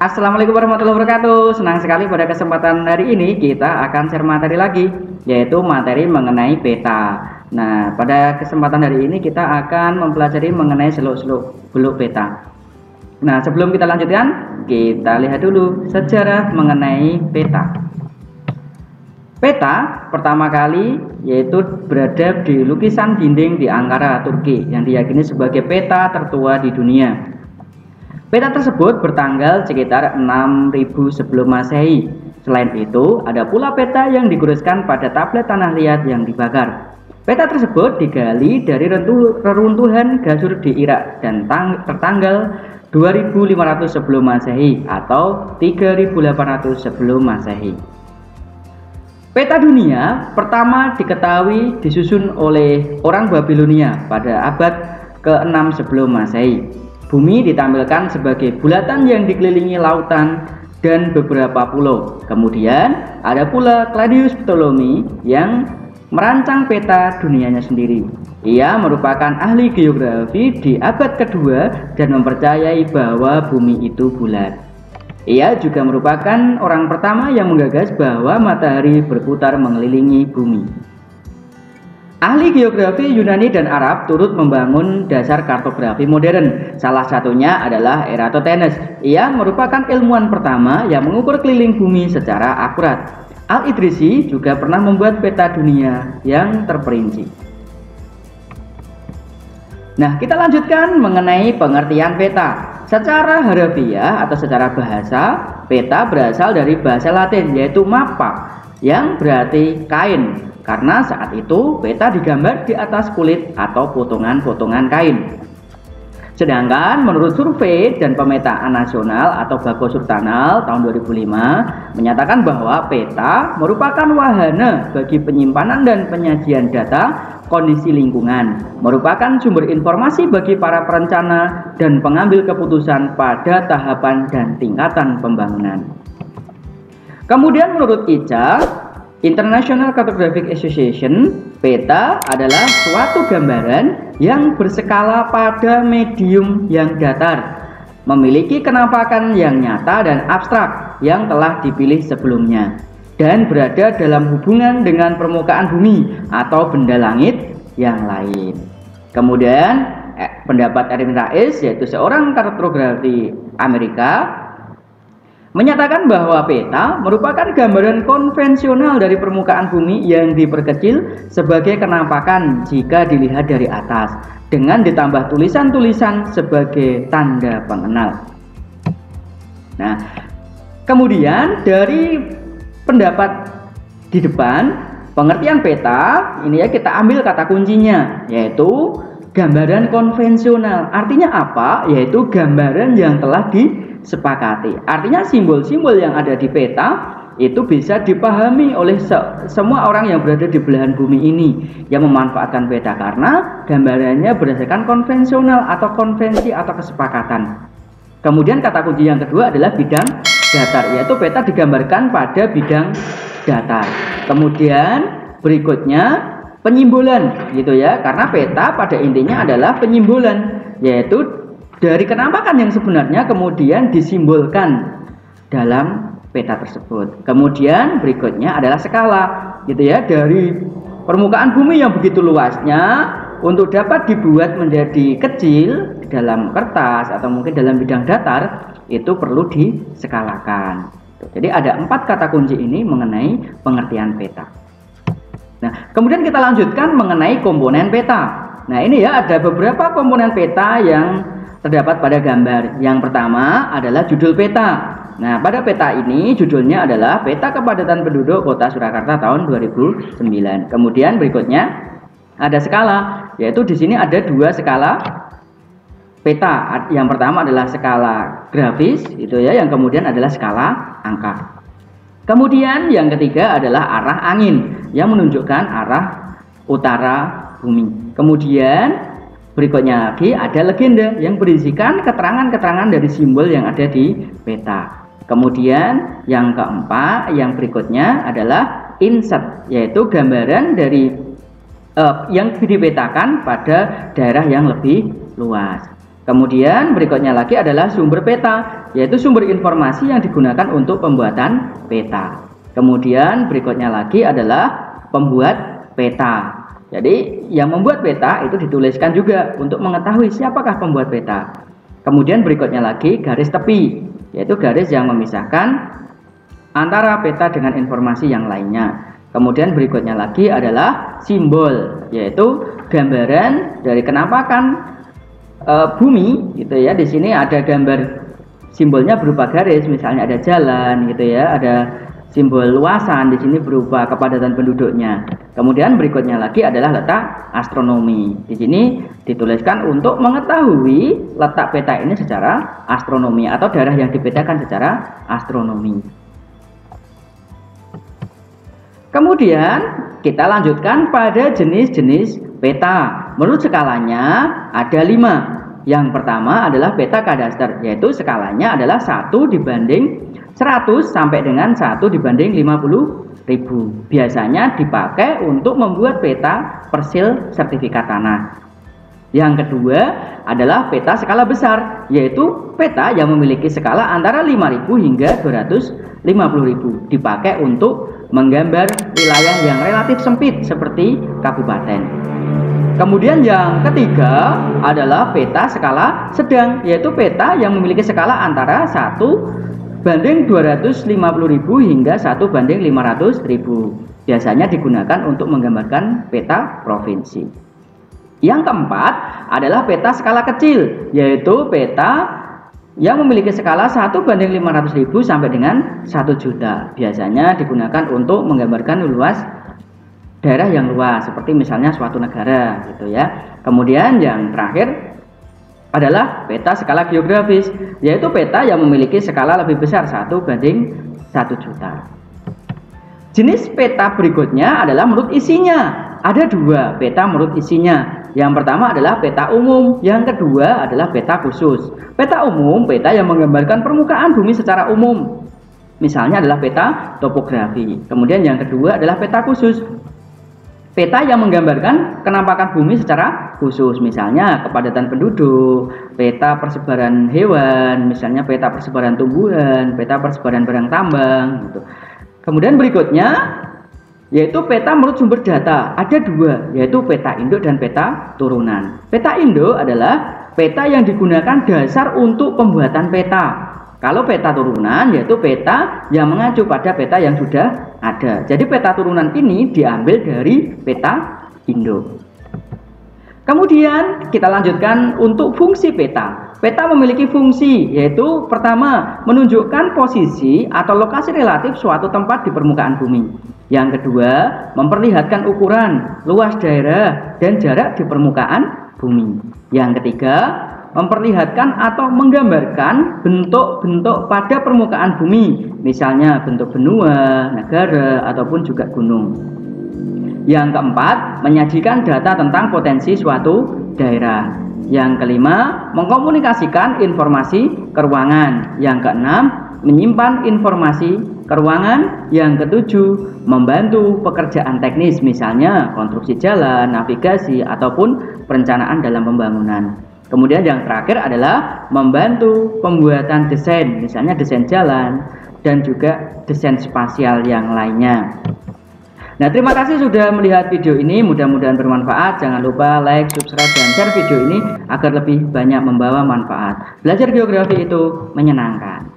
Assalamualaikum warahmatullahi wabarakatuh. Senang sekali pada kesempatan hari ini kita akan share materi lagi, yaitu materi mengenai peta. Nah, pada kesempatan hari ini kita akan mempelajari mengenai seluk-seluk beluk peta. Nah, sebelum kita lanjutkan, kita lihat dulu sejarah mengenai peta. Peta pertama kali yaitu berada di lukisan dinding di Ankara, Turki, yang diyakini sebagai peta tertua di dunia. Peta tersebut bertanggal sekitar 6000 sebelum Masehi. Selain itu, ada pula peta yang digoraskan pada tablet tanah liat yang dibakar. Peta tersebut digali dari reruntuhan Gasur di Irak dan tertanggal 2500 sebelum Masehi atau 3800 sebelum Masehi. Peta dunia pertama diketahui disusun oleh orang Babilonia pada abad ke-6 sebelum Masehi. Bumi ditampilkan sebagai bulatan yang dikelilingi lautan dan beberapa pulau. Kemudian ada pula Claudius Ptolemy yang merancang peta dunianya sendiri. Ia merupakan ahli geografi di abad kedua dan mempercayai bahwa bumi itu bulat. Ia juga merupakan orang pertama yang menggagas bahwa matahari berputar mengelilingi bumi. Ahli geografi Yunani dan Arab turut membangun dasar kartografi modern. Salah satunya adalah Eratosthenes. Ia merupakan ilmuwan pertama yang mengukur keliling bumi secara akurat. Al-Idrisi juga pernah membuat peta dunia yang terperinci. Nah, kita lanjutkan mengenai pengertian peta. Secara harafiah atau secara bahasa, peta berasal dari bahasa Latin yaitu mappa, yang berarti kain. Karena saat itu peta digambar di atas kulit atau potongan-potongan kain. Sedangkan menurut survei dan pemetaan nasional atau Bako Surtanal tahun 2005 menyatakan bahwa peta merupakan wahana bagi penyimpanan dan penyajian data kondisi lingkungan, merupakan sumber informasi bagi para perencana dan pengambil keputusan pada tahapan dan tingkatan pembangunan. Kemudian menurut ICA, International Cartographic Association, peta adalah suatu gambaran yang berskala pada medium yang datar, memiliki kenampakan yang nyata dan abstrak yang telah dipilih sebelumnya, dan berada dalam hubungan dengan permukaan bumi atau benda langit yang lain. Kemudian pendapat Erwin Rais, yaitu seorang kartografi Amerika, menyatakan bahwa peta merupakan gambaran konvensional dari permukaan bumi yang diperkecil sebagai kenampakan jika dilihat dari atas, dengan ditambah tulisan-tulisan sebagai tanda pengenal. Nah, kemudian dari pendapat di depan, pengertian peta ini ya kita ambil kata kuncinya, yaitu gambaran konvensional. Artinya apa? Yaitu gambaran yang telah disepakati. Artinya simbol-simbol yang ada di peta itu bisa dipahami oleh semua orang yang berada di belahan bumi ini yang memanfaatkan peta, karena gambarannya berdasarkan konvensional atau konvensi atau kesepakatan. Kemudian kata kunci yang kedua adalah bidang datar, yaitu peta digambarkan pada bidang datar. Kemudian berikutnya penyimbolan, gitu ya, karena peta pada intinya adalah penyimbolan, yaitu dari kenampakan yang sebenarnya kemudian disimbolkan dalam peta tersebut. Kemudian berikutnya adalah skala, gitu ya, dari permukaan bumi yang begitu luasnya untuk dapat dibuat menjadi kecil dalam kertas atau mungkin dalam bidang datar, itu perlu diskalakan. Jadi ada 4 kata kunci ini mengenai pengertian peta. Nah, kemudian kita lanjutkan mengenai komponen peta. Nah, ini ya ada beberapa komponen peta yang terdapat pada gambar. Yang pertama adalah judul peta. Nah, pada peta ini judulnya adalah Peta Kepadatan Penduduk Kota Surakarta tahun 2009. Kemudian berikutnya ada skala, yaitu di sini ada 2 skala peta. Yang pertama adalah skala grafis, itu ya, yang kemudian adalah skala angka. Kemudian yang ketiga adalah arah angin yang menunjukkan arah utara bumi. Kemudian berikutnya lagi ada legenda yang berisikan keterangan-keterangan dari simbol yang ada di peta. Kemudian yang keempat, yang berikutnya adalah insert, yaitu gambaran dari yang dipetakan pada daerah yang lebih luas. Kemudian berikutnya lagi adalah sumber peta, yaitu sumber informasi yang digunakan untuk pembuatan peta. Kemudian berikutnya lagi adalah pembuat peta. Jadi yang membuat peta itu dituliskan juga untuk mengetahui siapakah pembuat peta. Kemudian berikutnya lagi garis tepi, yaitu garis yang memisahkan antara peta dengan informasi yang lainnya. Kemudian berikutnya lagi adalah simbol, yaitu gambaran dari kenampakan bumi gitu ya. Di sini ada gambar simbolnya berupa garis, misalnya ada jalan gitu ya, ada simbol luasan, di sini berupa kepadatan penduduknya. Kemudian berikutnya lagi adalah letak astronomi. Di sini dituliskan untuk mengetahui letak peta ini secara astronomi atau daerah yang dipetakan secara astronomi. Kemudian kita lanjutkan pada jenis-jenis peta. Menurut skalanya ada 5. Yang pertama adalah peta kadaster, yaitu skalanya adalah 1 dibanding 100 sampai dengan 1 dibanding 50.000. Biasanya dipakai untuk membuat peta persil sertifikat tanah. Yang kedua adalah peta skala besar, yaitu peta yang memiliki skala antara 5.000 hingga 250.000. Dipakai untuk menggambar wilayah yang relatif sempit seperti kabupaten. Kemudian yang ketiga adalah peta skala sedang, yaitu peta yang memiliki skala antara 1 banding 250.000 hingga 1 banding 500.000. Biasanya digunakan untuk menggambarkan peta provinsi. Yang keempat adalah peta skala kecil, yaitu peta yang memiliki skala 1 banding 500.000 sampai dengan 1 juta. Biasanya digunakan untuk menggambarkan luas daerah yang luas, seperti misalnya suatu negara gitu ya. Kemudian yang terakhir adalah peta skala geografis, yaitu peta yang memiliki skala lebih besar 1 banding 1 juta. Jenis peta berikutnya adalah menurut isinya. Ada 2 peta menurut isinya. Yang pertama adalah peta umum, yang kedua adalah peta khusus. Peta umum, peta yang menggambarkan permukaan bumi secara umum. Misalnya adalah peta topografi. Kemudian yang kedua adalah peta khusus. Peta yang menggambarkan kenampakan bumi secara khusus, misalnya kepadatan penduduk, peta persebaran hewan, misalnya peta persebaran tumbuhan, peta persebaran barang tambang gitu. Kemudian berikutnya yaitu peta menurut sumber data. Ada 2, yaitu peta induk dan peta turunan. Peta induk adalah peta yang digunakan dasar untuk pembuatan peta. Kalau peta turunan yaitu peta yang mengacu pada peta yang sudah ada. Jadi peta turunan ini diambil dari peta induk. Kemudian kita lanjutkan untuk fungsi peta. Peta memiliki fungsi, yaitu pertama, menunjukkan posisi atau lokasi relatif suatu tempat di permukaan bumi. Yang kedua, memperlihatkan ukuran, luas daerah, dan jarak di permukaan bumi. Yang ketiga, memperlihatkan atau menggambarkan bentuk-bentuk pada permukaan bumi, misalnya bentuk benua, negara, ataupun juga gunung. Yang keempat, menyajikan data tentang potensi suatu daerah. Yang kelima, mengkomunikasikan informasi keuangan. Yang keenam, menyimpan informasi keuangan. Yang ketujuh, membantu pekerjaan teknis, misalnya konstruksi jalan, navigasi, ataupun perencanaan dalam pembangunan. Kemudian yang terakhir adalah membantu pembuatan desain, misalnya desain jalan dan juga desain spasial yang lainnya. Nah, terima kasih sudah melihat video ini, mudah-mudahan bermanfaat. Jangan lupa like, subscribe, dan share video ini agar lebih banyak membawa manfaat. Belajar geografi itu menyenangkan.